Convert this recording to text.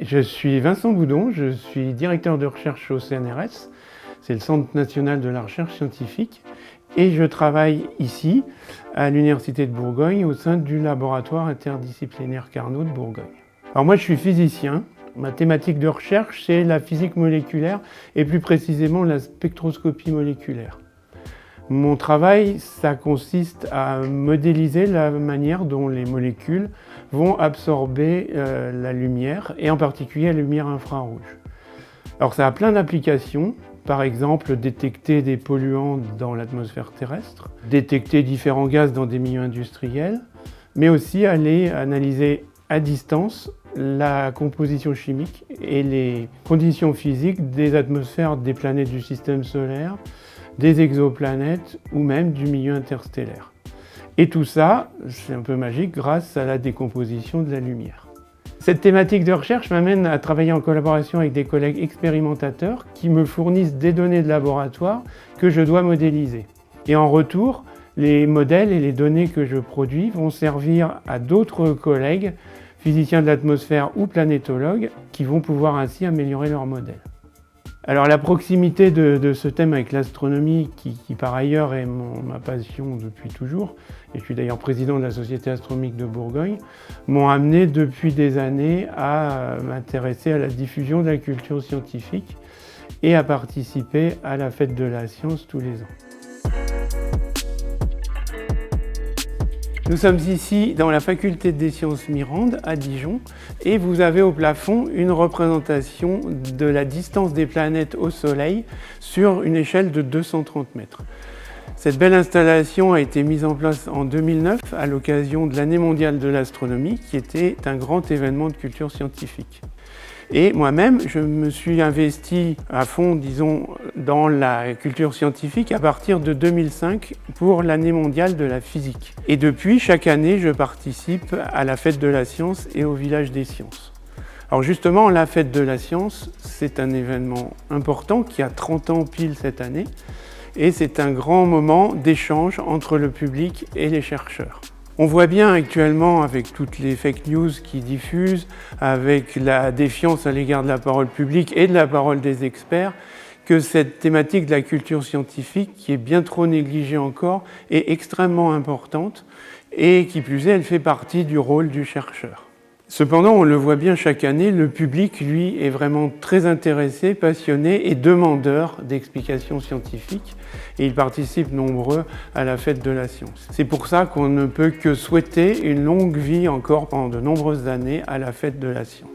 Je suis Vincent Boudon, je suis directeur de recherche au CNRS, c'est le Centre national de la recherche scientifique, et je travaille ici, à l'Université de Bourgogne, au sein du laboratoire interdisciplinaire Carnot de Bourgogne. Alors moi je suis physicien, ma thématique de recherche c'est la physique moléculaire et plus précisément la spectroscopie moléculaire. Mon travail, ça consiste à modéliser la manière dont les molécules vont absorber la lumière, et en particulier la lumière infrarouge. Alors ça a plein d'applications, par exemple détecter des polluants dans l'atmosphère terrestre, détecter différents gaz dans des milieux industriels, mais aussi aller analyser à distance la composition chimique et les conditions physiques des atmosphères des planètes du système solaire, des exoplanètes ou même du milieu interstellaire. Et tout ça, c'est un peu magique grâce à la décomposition de la lumière. Cette thématique de recherche m'amène à travailler en collaboration avec des collègues expérimentateurs qui me fournissent des données de laboratoire que je dois modéliser. Et en retour, les modèles et les données que je produis vont servir à d'autres collègues, physiciens de l'atmosphère ou planétologues, qui vont pouvoir ainsi améliorer leurs modèles. Alors la proximité de ce thème avec l'astronomie, qui par ailleurs est ma passion depuis toujours, et je suis d'ailleurs président de la Société astronomique de Bourgogne, m'ont amené depuis des années à m'intéresser à la diffusion de la culture scientifique et à participer à la fête de la science tous les ans. Nous sommes ici dans la faculté des sciences Mirande à Dijon et vous avez au plafond une représentation de la distance des planètes au Soleil sur une échelle de 230 mètres. Cette belle installation a été mise en place en 2009 à l'occasion de l'année mondiale de l'astronomie qui était un grand événement de culture scientifique. Et moi-même, je me suis investi à fond, disons, dans la culture scientifique à partir de 2005 pour l'année mondiale de la physique. Et depuis, chaque année, je participe à la fête de la science et au village des sciences. Alors justement, la fête de la science, c'est un événement important qui a 30 ans pile cette année. Et c'est un grand moment d'échange entre le public et les chercheurs. On voit bien actuellement, avec toutes les fake news qui diffusent, avec la défiance à l'égard de la parole publique et de la parole des experts, que cette thématique de la culture scientifique, qui est bien trop négligée encore, est extrêmement importante et qui plus est, elle fait partie du rôle du chercheur. Cependant, on le voit bien chaque année, le public, lui, est vraiment très intéressé, passionné et demandeur d'explications scientifiques et ils participent nombreux à la fête de la science. C'est pour ça qu'on ne peut que souhaiter une longue vie encore pendant de nombreuses années à la fête de la science.